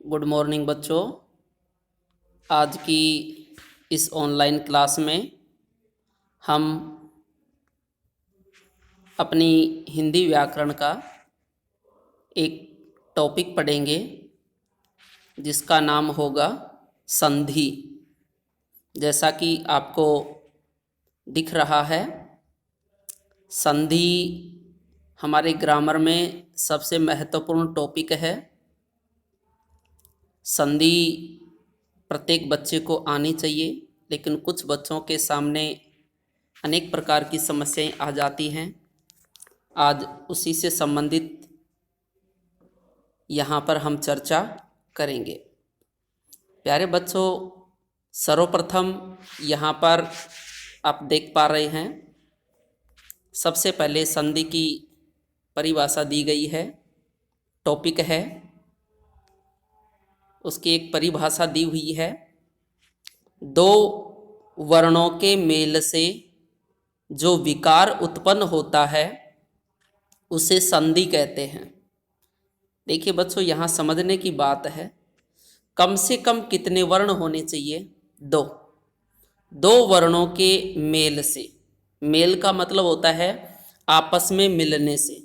Good morning बच्चों। आज की इस ऑनलाइन क्लास में हम अपनी हिंदी व्याकरण का एक टॉपिक पढ़ेंगे जिसका नाम होगा संधि। जैसा कि आपको दिख रहा है, संधि हमारे ग्रामर में सबसे महत्वपूर्ण टॉपिक है। संधि प्रत्येक बच्चे को आनी चाहिए, लेकिन कुछ बच्चों के सामने अनेक प्रकार की समस्याएं आ जाती हैं। आज उसी से संबंधित यहाँ पर हम चर्चा करेंगे। प्यारे बच्चों, सर्वप्रथम यहाँ पर आप देख पा रहे हैं, सबसे पहले संधि की परिभाषा दी गई है। टॉपिक है, उसकी एक परिभाषा दी हुई है। दो वर्णों के मेल से जो विकार उत्पन्न होता है उसे संधि कहते हैं। देखिए बच्चों, यहाँ समझने की बात है, कम से कम कितने वर्ण होने चाहिए? दो वर्णों के मेल से, मेल का मतलब होता है आपस में मिलने से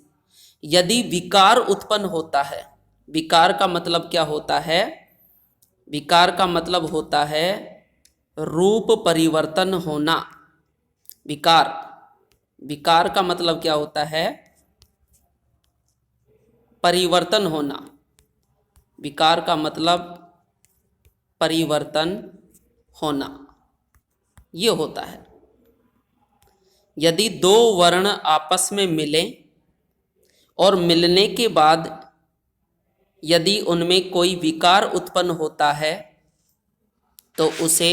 यदि विकार उत्पन्न होता है। विकार का मतलब क्या होता है? विकार का मतलब होता है रूप परिवर्तन होना। विकार का मतलब क्या होता है? परिवर्तन होना। विकार का मतलब परिवर्तन होना, ये होता है। यदि दो वर्ण आपस में मिलें और मिलने के बाद यदि उनमें कोई विकार उत्पन्न होता है तो उसे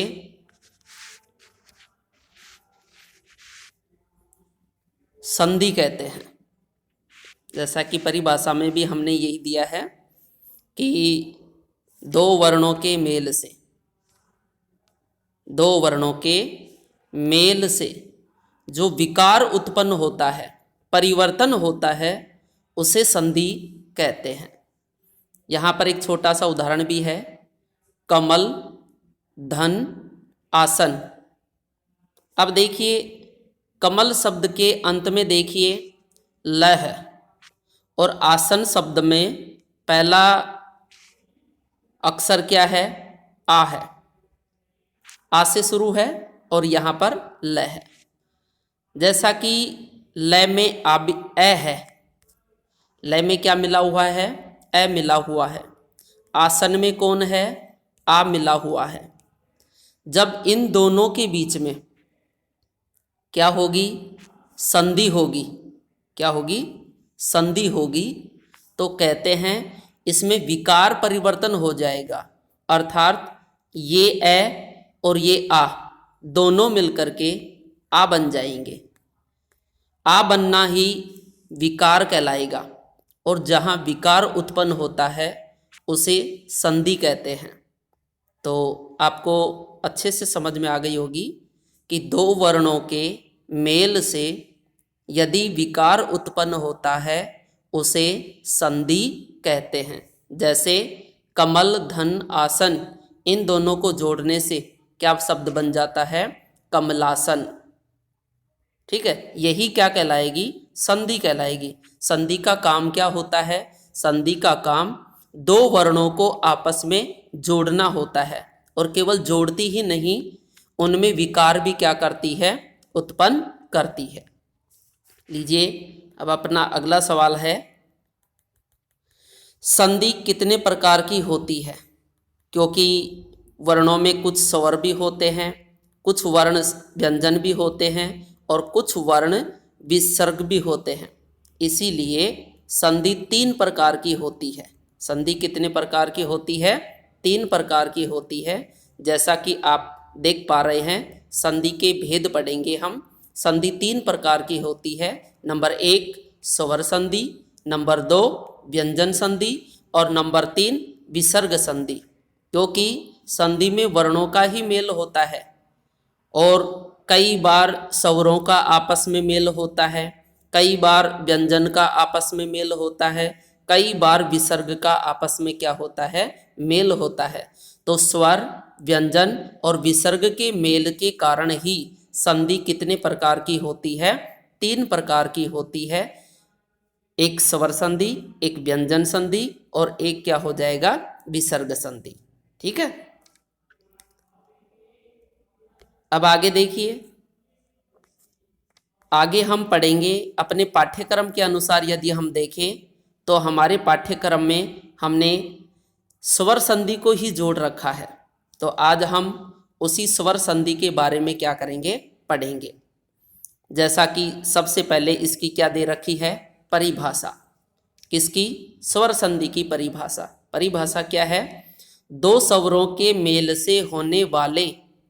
संधि कहते हैं। जैसा कि परिभाषा में भी हमने यही दिया है कि दो वर्णों के मेल से, दो वर्णों के मेल से जो विकार उत्पन्न होता है, परिवर्तन होता है, उसे संधि कहते हैं। यहाँ पर एक छोटा सा उदाहरण भी है, कमल, धन, आसन। अब देखिए, कमल शब्द के अंत में देखिए ल है और आसन शब्द में पहला अक्षर क्या है? आ है। आ से शुरू है और यहाँ पर ल है। जैसा कि ल में ए है, ल में क्या मिला हुआ है? ए मिला हुआ है। आसन में कौन है? आ मिला हुआ है। जब इन दोनों के बीच में क्या होगी? संधि होगी। क्या होगी? संधि होगी। तो कहते हैं इसमें विकार परिवर्तन हो जाएगा, अर्थात ये ए और ये आ दोनों मिलकर के आ बन जाएंगे। आ बनना ही विकार कहलाएगा, और जहाँ विकार उत्पन्न होता है उसे संधि कहते हैं। तो आपको अच्छे से समझ में आ गई होगी कि दो वर्णों के मेल से यदि विकार उत्पन्न होता है उसे संधि कहते हैं। जैसे कमल, धन, आसन, इन दोनों को जोड़ने से क्या शब्द बन जाता है? कमलासन। ठीक है, यही क्या कहलाएगी? संधि कहलाएगी। संधि का काम क्या होता है? संधि का काम दो वर्णों को आपस में जोड़ना होता है, और केवल जोड़ती ही नहीं, उनमें विकार भी क्या करती है? उत्पन्न करती है। लीजिए, अब अपना अगला सवाल है, संधि कितने प्रकार की होती है? क्योंकि वर्णों में कुछ स्वर भी होते हैं, कुछ वर्ण व्यंजन भी होते हैं और कुछ वर्ण विसर्ग भी होते हैं। इसीलिए संधि 3 प्रकार की होती है। संधि कितने प्रकार की होती है? 3 प्रकार की होती है। जैसा कि आप देख पा रहे हैं, संधि के भेद पढ़ेंगे हम। संधि 3 प्रकार की होती है। नंबर 1 स्वर संधि, नंबर 2 व्यंजन संधि और नंबर 3 विसर्ग संधि। क्योंकि संधि में वर्णों का ही मेल होता है और कई बार स्वरों का आपस में मेल होता है, कई बार व्यंजन का आपस में मेल होता है, कई बार विसर्ग का आपस में क्या होता है? मेल होता है। तो स्वर, व्यंजन और विसर्ग के मेल के कारण ही संधि कितने प्रकार की होती है? 3 प्रकार की होती है। एक स्वर संधि, एक व्यंजन संधि और एक क्या हो जाएगा? विसर्ग संधि। ठीक है, अब आगे देखिए। आगे हम पढ़ेंगे अपने पाठ्यक्रम के अनुसार। यदि हम देखें तो हमारे पाठ्यक्रम में हमने स्वर संधि को ही जोड़ रखा है। तो आज हम उसी स्वर संधि के बारे में क्या करेंगे? पढ़ेंगे। जैसा कि सबसे पहले इसकी क्या दे रखी है? परिभाषा। किसकी? स्वर संधि की परिभाषा। परिभाषा क्या है? 2 स्वरों के मेल से होने वाले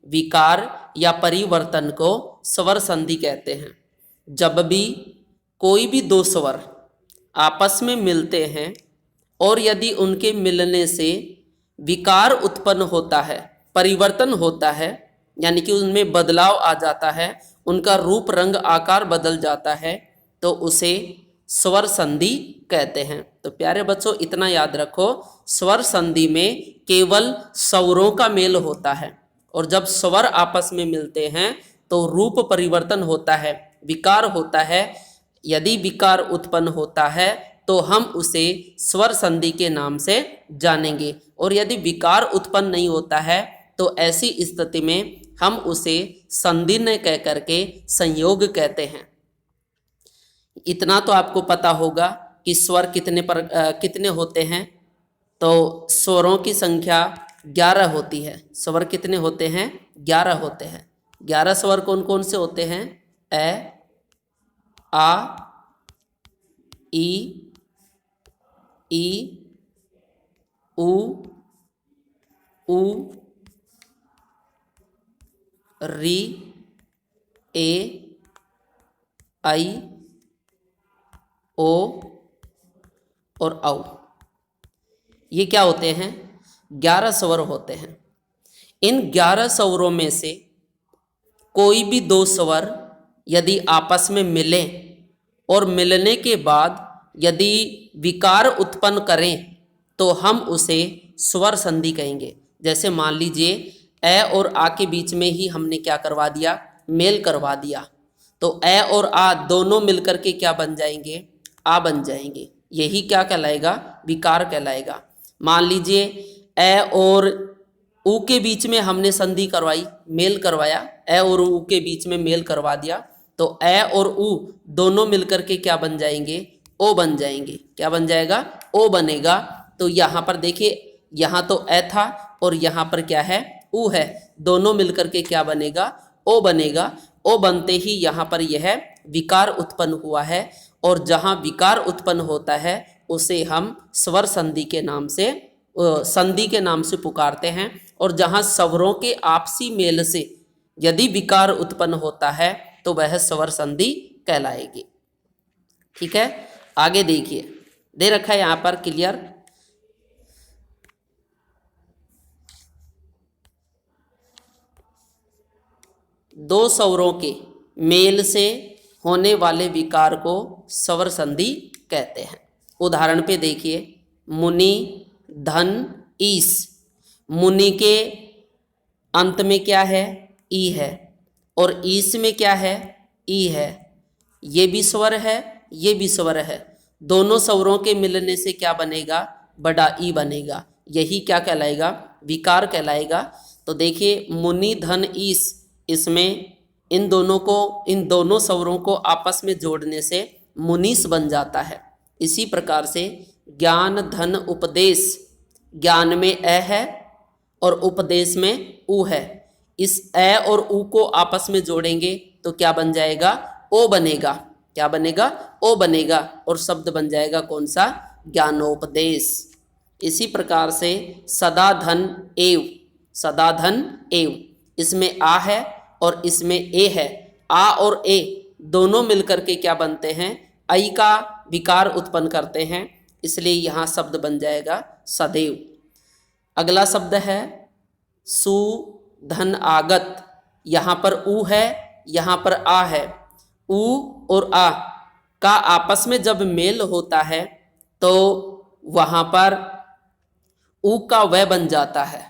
विकार या परिवर्तन को स्वर संधि कहते हैं। जब भी कोई भी 2 स्वर आपस में मिलते हैं और यदि उनके मिलने से विकार उत्पन्न होता है, परिवर्तन होता है, यानी कि उनमें बदलाव आ जाता है, उनका रूप, रंग, आकार बदल जाता है, तो उसे स्वर संधि कहते हैं। तो प्यारे बच्चों, इतना याद रखो, स्वर संधि में केवल स्वरों का मेल होता है और जब स्वर आपस में मिलते हैं तो रूप परिवर्तन होता है, विकार होता है। यदि विकार उत्पन्न होता है तो हम उसे स्वर संधि के नाम से जानेंगे, और यदि विकार उत्पन्न नहीं होता है तो ऐसी स्थिति में हम उसे संधि न कह करके संयोग कहते हैं। इतना तो आपको पता होगा कि स्वर कितने होते हैं। तो स्वरों की संख्या 11 होती है। स्वर कितने होते हैं? 11 होते हैं। 11 स्वर कौन कौन से होते हैं? ए, आ, ई, उ, री, ए, आई, ओ और औ। ये क्या होते हैं? 11 स्वर होते हैं। इन 11 स्वरों में से कोई भी 2 स्वर यदि आपस में मिलें और मिलने के बाद यदि विकार उत्पन्न करें तो हम उसे स्वर संधि कहेंगे। जैसे मान लीजिए ए और आ के बीच में ही हमने क्या करवा दिया? मेल करवा दिया। तो ए और आ दोनों मिलकर के क्या बन जाएंगे? आ बन जाएंगे। यही क्या कहलाएगा? विकार कहलाएगा। मान लीजिए ए और उ के बीच में हमने संधि करवाई, मेल करवाया, ए और उ के बीच में मेल करवा दिया, तो ए और उ दोनों मिलकर के क्या बन जाएंगे? ओ बन जाएंगे। क्या बन जाएगा? ओ बनेगा। तो यहाँ पर देखिए, यहाँ तो ए था और यहाँ पर क्या है? उ है। दोनों मिलकर के क्या बनेगा? ओ बनेगा। ओ बनते ही यहाँ पर यह विकार उत्पन्न हुआ है, और जहाँ विकार उत्पन्न होता है उसे हम स्वर संधि के नाम से पुकारते हैं। और जहाँ स्वरों के आपसी मेल से यदि विकार उत्पन्न होता है तो वह स्वर संधि कहलाएगी। ठीक है, आगे देखिए, दे रखा है यहाँ पर क्लियर। दो स्वरों के मेल से होने वाले विकार को स्वर संधि कहते हैं। उदाहरण पे देखिए, मुनि, धन, ईस। मुनि के अंत में क्या है? ई है, और ईस में क्या है? ई है। ये भी स्वर है, ये भी स्वर है। दोनों स्वरों के मिलने से क्या बनेगा? बड़ा ई बनेगा। यही क्या कहलाएगा? विकार कहलाएगा। तो देखिए, मुनि, धन, ईस, इसमें इन दोनों स्वरों को आपस में जोड़ने से मुनीस बन जाता है। इसी प्रकार से ज्ञान, धन, उपदेश, ज्ञान में ए है और उपदेश में उ है। इस ए और उ को आपस में जोड़ेंगे तो क्या बन जाएगा? ओ बनेगा। क्या बनेगा? ओ बनेगा, और शब्द बन जाएगा कौन सा? ज्ञानोपदेश। इसी प्रकार से सदा धन एव, सदा धन एव, इसमें आ है और इसमें ए है। आ और ए दोनों मिलकर के क्या बनते हैं? ऐ का विकार उत्पन्न करते हैं, इसलिए यहाँ शब्द बन जाएगा सदैव। अगला शब्द है सु धन आगत। यहाँ पर उ है, यहाँ पर आ है। उ और आ का आपस में जब मेल होता है तो वहाँ पर ऊ का वह बन जाता है,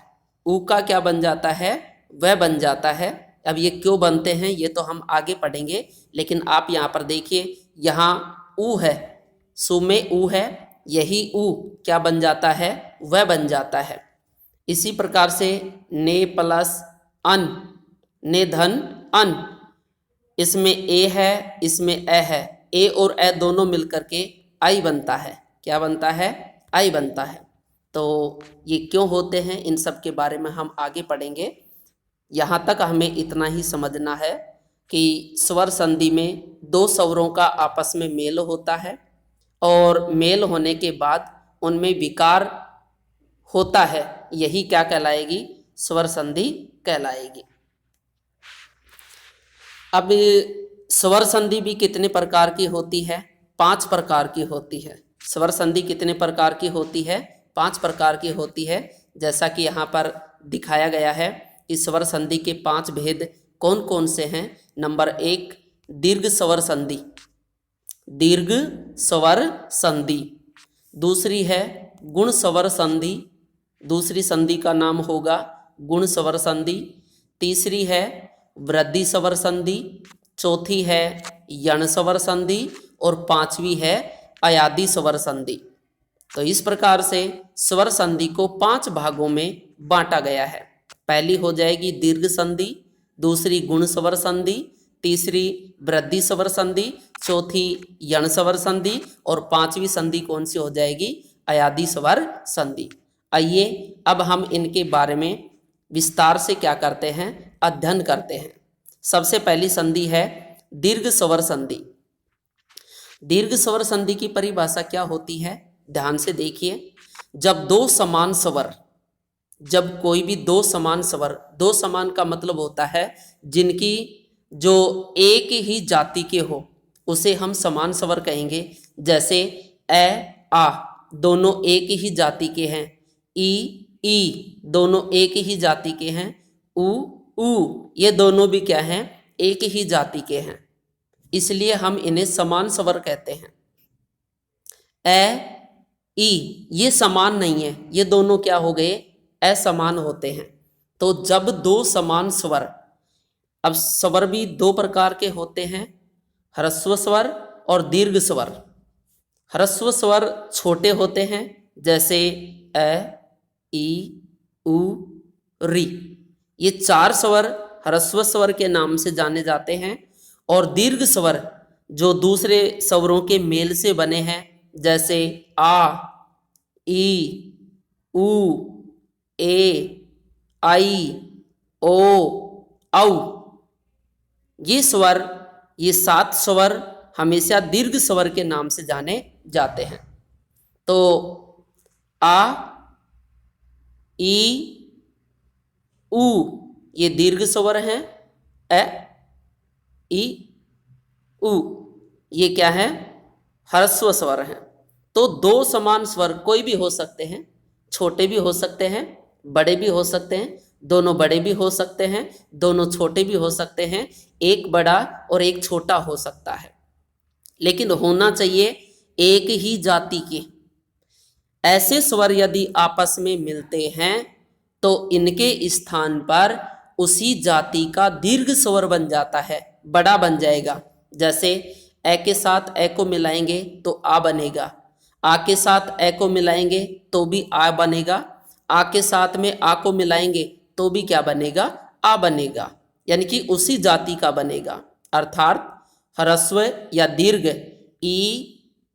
ऊ का क्या बन जाता है, वह बन जाता है। अब ये क्यों बनते हैं ये तो हम आगे पढ़ेंगे, लेकिन आप यहाँ पर देखिए, यहाँ ऊ है, सु में ऊ है, यही ऊ क्या बन जाता है, वह बन जाता है। इसी प्रकार से ने प्लस अन, ने धन अन, इसमें ए है, इसमें ए है, ए और ए दोनों मिलकर के आई बनता है। क्या बनता है, आई बनता है। तो ये क्यों होते हैं इन सब के बारे में हम आगे पढ़ेंगे। यहाँ तक हमें इतना ही समझना है कि स्वर संधि में दो स्वरों का आपस में मेल होता है और मेल होने के बाद उनमें विकार होता है, यही क्या कहलाएगी, स्वर संधि कहलाएगी। अब स्वर संधि भी कितने प्रकार की होती है, 5 प्रकार की होती है। स्वर संधि कितने प्रकार की होती है, 5 प्रकार की होती है। जैसा कि यहाँ पर दिखाया गया है कि स्वर संधि के 5 भेद कौन कौन से हैं। नंबर 1 दीर्घ स्वर संधि, दीर्घ स्वर संधि। दूसरी है गुण स्वर संधि, दूसरी संधि का नाम होगा गुण स्वर संधि। तीसरी है वृद्धि स्वर संधि, चौथी है यण स्वर संधि और 5वीं है अयादि स्वर संधि। तो इस प्रकार से स्वर संधि को 5 भागों में बांटा गया है। पहली हो जाएगी दीर्घ संधि, दूसरी गुण स्वर संधि, तीसरी वृद्धि स्वर संधि, चौथी यण स्वर संधि और 5वीं संधि कौन सी हो जाएगी, अयादि स्वर संधि। आइए अब हम इनके बारे में विस्तार से क्या करते हैं, अध्ययन करते हैं। सबसे पहली संधि है दीर्घ स्वर संधि। दीर्घ स्वर संधि की परिभाषा क्या होती है, ध्यान से देखिए। जब दो समान स्वर, जब कोई भी दो समान स्वर, दो समान का मतलब होता है जिनकी जो एक ही जाति के हो उसे हम समान स्वर कहेंगे। जैसे ए आ दोनों एक ही जाति के हैं, ई दोनों एक ही जाति के हैं, ऊ ये दोनों भी क्या हैं, एक ही जाति के हैं, इसलिए हम इन्हें समान स्वर कहते हैं। ए ई ये समान नहीं है, ये दोनों क्या हो गए, असमान होते हैं। तो जब दो समान स्वर, अब स्वर भी 2 प्रकार के होते हैं, ह्रस्व स्वर और दीर्घ स्वर। ह्रस्व स्वर छोटे होते हैं, जैसे ए ई उ री, ये 4 स्वर ह्रस्व स्वर के नाम से जाने जाते हैं। और दीर्घ स्वर जो दूसरे स्वरों के मेल से बने हैं, जैसे आ ई उ ए आई ओ औ, ये स्वर, ये 7 स्वर हमेशा दीर्घ स्वर के नाम से जाने जाते हैं। तो आ ई उ ये दीर्घ स्वर हैं, ए ई उ ये क्या है, ह्रस्व स्वर हैं। तो 2 समान स्वर कोई भी हो सकते हैं, छोटे भी हो सकते हैं, बड़े भी हो सकते हैं, दोनों बड़े भी हो सकते हैं, दोनों छोटे भी हो सकते हैं, एक बड़ा और एक छोटा हो सकता है, लेकिन होना चाहिए एक ही जाति के। ऐसे स्वर यदि आपस में मिलते हैं तो इनके स्थान पर उसी जाति का दीर्घ स्वर बन जाता है, बड़ा बन जाएगा। जैसे ए के साथ ए को मिलाएंगे तो आ बनेगा, आ के साथ ए को मिलाएंगे तो भी आ बनेगा, आ के साथ में आ को मिलाएंगे तो भी क्या बनेगा, आ बनेगा, यानी कि उसी जाति का बनेगा। अर्थात ह्रस्व या दीर्घ ई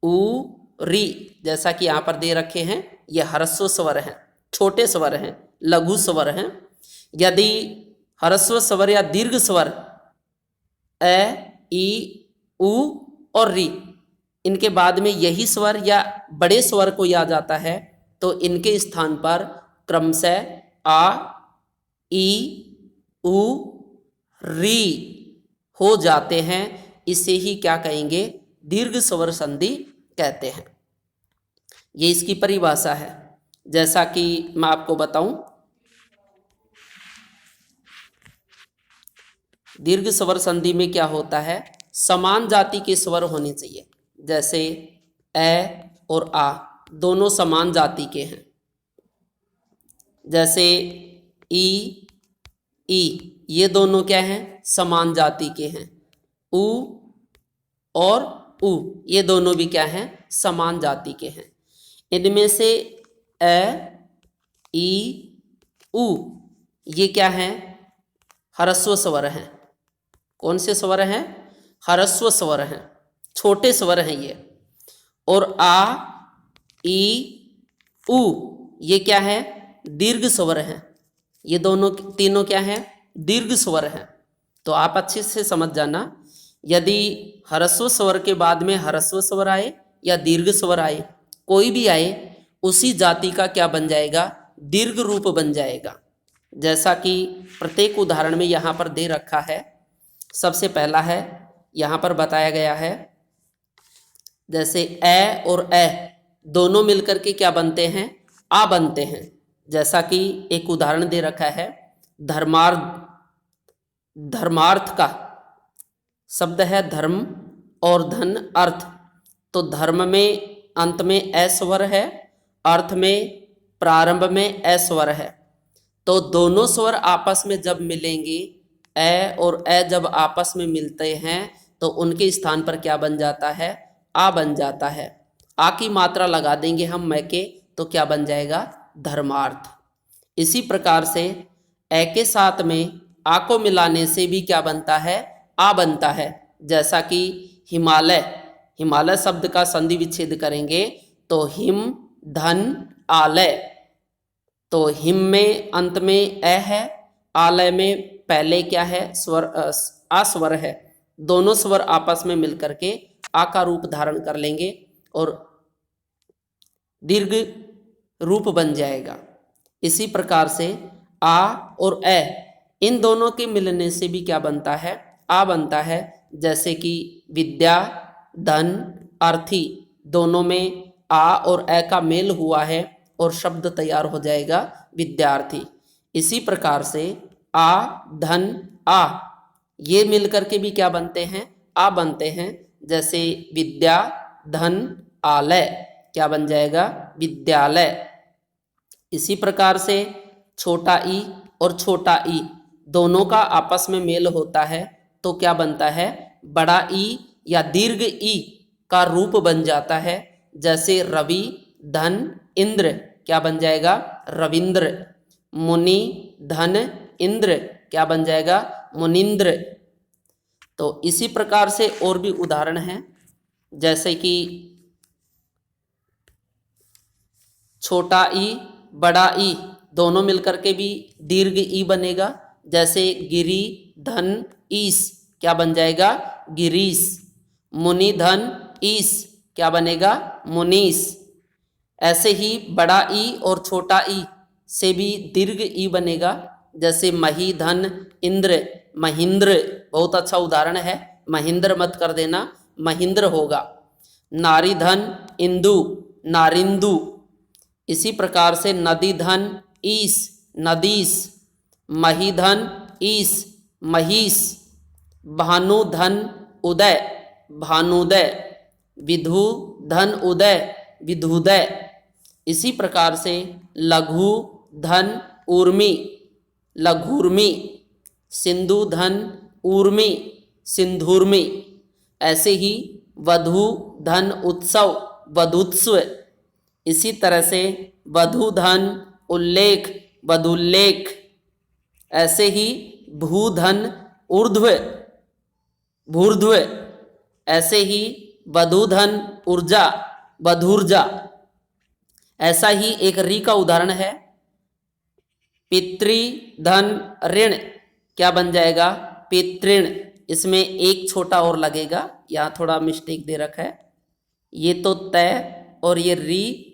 उ री, जैसा कि यहाँ पर दे रखे हैं, ये ह्रस्व स्वर हैं, छोटे स्वर हैं, लघु स्वर हैं। यदि ह्रस्व स्वर या दीर्घ स्वर ए ई उ और री, इनके बाद में यही स्वर या बड़े स्वर को आ जाता है तो इनके स्थान पर क्रमशः आ ई उ री हो जाते हैं। इसे ही क्या कहेंगे, दीर्घ स्वर संधि कहते हैं। ये इसकी परिभाषा है। जैसा कि मैं आपको बताऊं, दीर्घ स्वर संधि में क्या होता है, समान जाति के स्वर होने चाहिए। जैसे ए और आ दोनों समान जाति के हैं, जैसे ई, ई, ये दोनों क्या हैं? समान जाति के हैं। उ और उ, ये दोनों भी क्या हैं? समान जाति के हैं। इनमें से ए, ई, उ, ये क्या हैं? ह्रस्व स्वर हैं। कौन से स्वर हैं? ह्रस्व स्वर हैं, छोटे स्वर हैं ये। और आ, ई, उ, ये क्या है? दीर्घ स्वर हैं। ये दोनों तीनों क्या हैं? दीर्घ स्वर हैं। तो आप अच्छे से समझ जाना, यदि ह्रस्व स्वर के बाद में ह्रस्व स्वर आए या दीर्घ स्वर आए, कोई भी आए, उसी जाति का क्या बन जाएगा? दीर्घ रूप बन जाएगा। जैसा कि प्रत्येक उदाहरण में यहाँ पर दे रखा है। सबसे पहला है, यहाँ पर बताया गया है, जैसे ए और ए दोनों मिलकर के क्या बनते हैं? आ बनते हैं। जैसा कि एक उदाहरण दे रखा है, धर्मार्थ का शब्द है धर्म और धन अर्थ। तो धर्म में अंत में ए स्वर है, अर्थ में प्रारंभ में ए स्वर है। तो दोनों स्वर आपस में जब मिलेंगे, ए और ए जब आपस में मिलते हैं, तो उनके स्थान पर क्या बन जाता है? आ बन जाता है। आ की मात्रा लगा देंगे हम मैके, तो क्या बन जाएगा? धर्मार्थ। इसी प्रकार से ए के साथ में आ को मिलाने से भी क्या बनता है? आ बनता है। जैसा कि हिमालय, हिमालय शब्द का संधि विच्छेद करेंगे तो हिम, धन, आलय। तो हिम में अंत में ए है, आलय में पहले क्या है? स्वर, आ स्वर है। दोनों स्वर आपस में मिलकर के आ का रूप धारण कर लेंगे और दीर्घ रूप बन जाएगा। इसी प्रकार से आ और ए, इन दोनों के मिलने से भी क्या बनता है? आ बनता है। जैसे कि विद्या, धन, अर्थी, दोनों में आ और ए का मेल हुआ है और शब्द तैयार हो जाएगा विद्यार्थी। इसी प्रकार से आ, धन, आ, ये मिलकर के भी क्या बनते हैं? आ बनते हैं। जैसे विद्या, धन, आलय, क्या बन जाएगा? विद्यालय। इसी प्रकार से छोटा ई और छोटा ई दोनों का आपस में मेल होता है, तो क्या बनता है? बड़ा ई या दीर्घ ई का रूप बन जाता है। जैसे रवि, धन, इंद्र, क्या बन जाएगा? रविंद्र। मुनि, धन, इंद्र, क्या बन जाएगा? मुनिंद्र। तो इसी प्रकार से और भी उदाहरण हैं, जैसे कि छोटा ई, बड़ा ई दोनों मिलकर के भी दीर्घ ई बनेगा। जैसे गिरी, धन, ईस, क्या बन जाएगा? गिरीश। मुनि, धन, ईस, क्या बनेगा? मुनीस। ऐसे ही बड़ा ई और छोटा ई से भी दीर्घ ई बनेगा। जैसे मही, धन, इंद्र, महेंद्र। बहुत अच्छा उदाहरण है, महेंद्र मत कर देना, महेंद्र होगा। नारी, धन, इंदु, नारिंदु। इसी प्रकार से नदी, धन, ईस, नदीस। मही, धन, ईस, महीस। भानु, धन, उदय, भानुदय। विधु, धन, उदय, विधुदय। इसी प्रकार से लघु, धन, ऊर्मी, लघुर्मी। सिंधु, धन, ऊर्मी, सिंधुर्मी। ऐसे ही वधु, धन, उत्सव, वधुत्सव। इसी तरह से वधु, धन, उल्लेख, वधुल्लेख। ऐसे ही भू, धन, ऊर्ध्व, भूर्ध्व। ऐसे ही वधु, धन, ऊर्जा, वधूर्जा। ऐसा ही एक री का उदाहरण है, पितृ, धन, ऋण, क्या बन जाएगा? पितृण। इसमें एक छोटा और लगेगा, यहाँ थोड़ा मिस्टेक दे रखा है। ये तो तय और ये री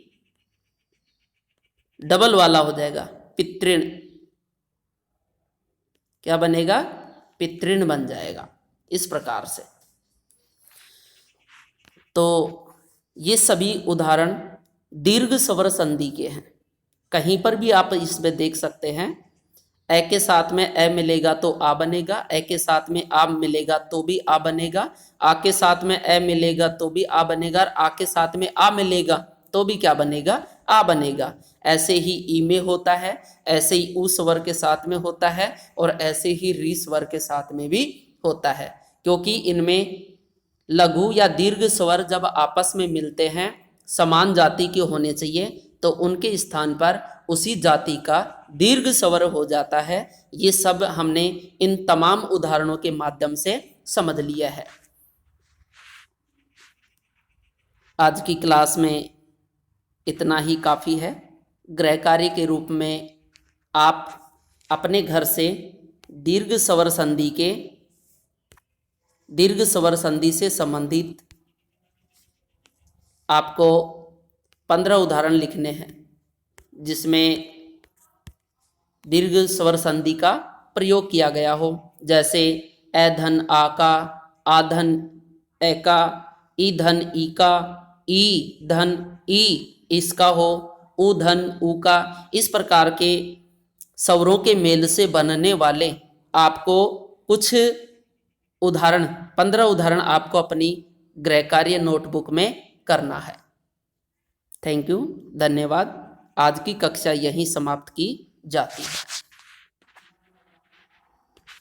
डबल वाला हो जाएगा, पितृण। क्या बनेगा? पितृण बन जाएगा। इस प्रकार से तो ये सभी उदाहरण दीर्घ स्वर संधि के हैं। कहीं पर भी आप इसमें देख सकते हैं, ए के साथ में ए मिलेगा तो आ बनेगा, ए के साथ में आ मिलेगा तो भी आ बनेगा, आ के साथ में ए मिलेगा तो भी आ बनेगा, और आ के साथ में आ मिलेगा तो भी क्या बनेगा? आ बनेगा। ऐसे ही ई में होता है, ऐसे ही उ स्वर के साथ में होता है और ऐसे ही री स्वर के साथ में भी होता है, क्योंकि इनमें लघु या दीर्घ स्वर जब आपस में मिलते हैं समान जाति के होने चाहिए तो उनके स्थान पर उसी जाति का दीर्घ स्वर हो जाता है। ये सब हमने इन तमाम उदाहरणों के माध्यम से समझ लिया है। आज की क्लास में इतना ही काफ़ी है। गृह कार्य के रूप में आप अपने घर से दीर्घ स्वर संधि से संबंधित आपको 15 उदाहरण लिखने हैं जिसमें दीर्घ स्वर संधि का प्रयोग किया गया हो, जैसे ए धन आ का, आ धन ए का, ई धन ई का, ई धन ई इसका हो, उ धन उ का। इस प्रकार के स्वरों के मेल से बनने वाले आपको कुछ उदाहरण 15 उदाहरण आपको अपनी गृह कार्य नोटबुक में करना है। थैंक यू, धन्यवाद। आज की कक्षा यहीं समाप्त की जाती है।